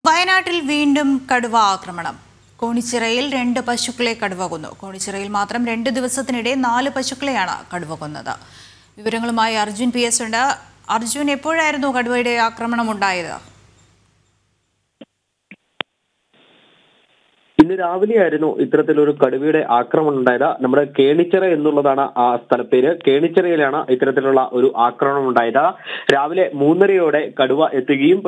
വയനാട്ടിൽ വീണ്ടും കടുവ ആക്രമണം. കോണിച്ചിറയിൽ 2 പശുക്കളെ കടുവ കൊന്നു. കോണിച്ചിറയിൽ മാത്രം 2 ദിവസത്തിനിടെ 4 പശുക്കളെയാണ് കടുവ കൊന്നത്. വിവരങ്ങളുമായി അർജുൻ PS ഉണ്ട്. അർജുൻ, എപ്പോഴായിരുന്നു കടുവയുടെ ആക്രമണം ഉണ്ടായത്? ഇന്ന് രാവിലെയായിരുന്നു ഇത്തരത്തിലൊരു കടുവയുടെ ആക്രമണം ഉണ്ടായത്. നമ്മുടെ കേണിച്ചിറ എന്നുള്ളതാണ് ആ സ്ഥലപ്പേര്. കേണിച്ചിറയിലാണ് ഇത്തരത്തിലുള്ള ഒരു ആക്രമണം ഉണ്ടായത്. രാവിലെ 3:30യോടെ കടുവ എത്തുകയും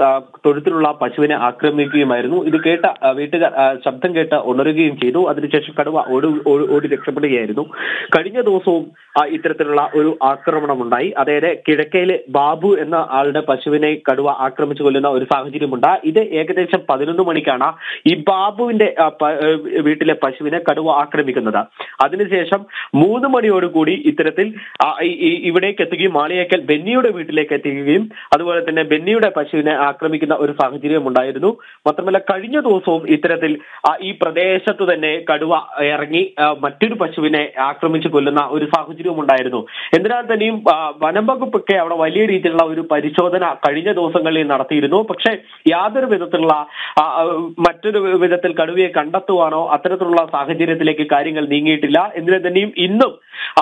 തൊഴുത്തിലുള്ള പശുവിനെ ആക്രമിക്കുകയുമായിരുന്നു. ഇത് കേട്ട വീട്ടുകാർ ശബ്ദം കേട്ട് ഉണരുകയും ചെയ്തു. അതിനുശേഷം കടുവ ഓടി രക്ഷപ്പെടുകയായിരുന്നു. കഴിഞ്ഞ ദിവസവും ഇത്തരത്തിലുള്ള ഒരു ആക്രമണം ഉണ്ടായി. അതായത് കിഴക്കയിലെ ബാബു എന്ന ആളുടെ പശുവിനെ കടുവ ആക്രമിച്ചു കൊല്ലുന്ന ഒരു സാഹചര്യമുണ്ട്. ഇത് ഏകദേശം 11 മണിക്കാണ് ഈ ബാബുവിന്റെ വീട്ടിലെ പശുവിനെ കടുവ ആക്രമിക്കുന്നത്. അതിനുശേഷം 3 മണിയോടുകൂടി ഇത്തരത്തിൽ ഇവിടേക്ക് എത്തുകയും മാളിയേക്കൽ ബെന്നിയുടെ വീട്ടിലേക്ക് എത്തുകയും അതുപോലെ തന്നെ ബെന്നിയുടെ പശുവിനെ ആക്രമിക്കുന്ന ഒരു സാഹചര്യം ഉണ്ടായിരുന്നു. മാത്രമല്ല കഴിഞ്ഞ ദിവസവും ഇത്തരത്തിൽ ഈ പ്രദേശത്ത് തന്നെ കടുവ ഇറങ്ങി മറ്റൊരു പശുവിനെ ആക്രമിച്ചു കൊല്ലുന്ന ഒരു സാഹചര്യവും ഉണ്ടായിരുന്നു. എന്തിനാൽ തന്നെയും വനം വകുപ്പൊക്കെ അവിടെ വലിയ രീതിയിലുള്ള ഒരു പരിശോധന കഴിഞ്ഞ ദിവസങ്ങളിൽ നടത്തിയിരുന്നു. പക്ഷേ യാതൊരു വിധത്തിലുള്ള മറ്റൊരു വിധത്തിൽ കടുവയെ കണ്ടെത്തുവാനോ അത്തരത്തിലുള്ള സാഹചര്യത്തിലേക്ക് കാര്യങ്ങൾ നീങ്ങിയിട്ടില്ല. എന്തിനു തന്നെയും ഇന്നും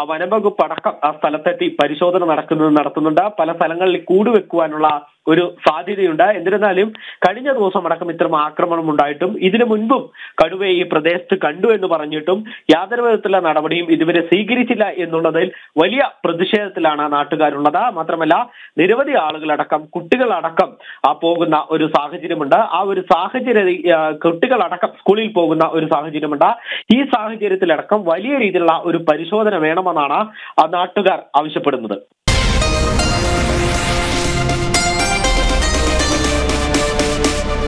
വനം വകുപ്പ് അടക്കം ആ സ്ഥലത്തെത്തി പരിശോധന നടത്തുന്നുണ്ട്. പല സ്ഥലങ്ങളിൽ കൂടുവെക്കുവാനുള്ള ഒരു സാധ്യതയുണ്ട്. എന്നിരുന്നാലും കഴിഞ്ഞ ദിവസം അടക്കം ഇത്തരം ആക്രമണം ഉണ്ടായിട്ടും ഇതിനു മുൻപും കടുവയെ ഈ പ്രദേശത്ത് കണ്ടു എന്ന് പറഞ്ഞിട്ടും യാതൊരു വിധത്തിലുള്ള നടപടിയും ഇതുവരെ സ്വീകരിച്ചില്ല എന്നുള്ളതിൽ വലിയ പ്രതിഷേധത്തിലാണ് നാട്ടുകാരുള്ളത്. മാത്രമല്ല നിരവധി ആളുകളടക്കം കുട്ടികളടക്കം പോകുന്ന ഒരു സാഹചര്യമുണ്ട്. ആ ഒരു സാഹചര്യം കുട്ടികളടക്കം സ്കൂളിൽ പോകുന്ന ഒരു സാഹചര്യമുണ്ട്. ഈ സാഹചര്യത്തിലടക്കം വലിയ രീതിയിലുള്ള ഒരു പരിശോധന വേണമെന്നാണ് നാട്ടുകാർ ആവശ്യപ്പെടുന്നത്.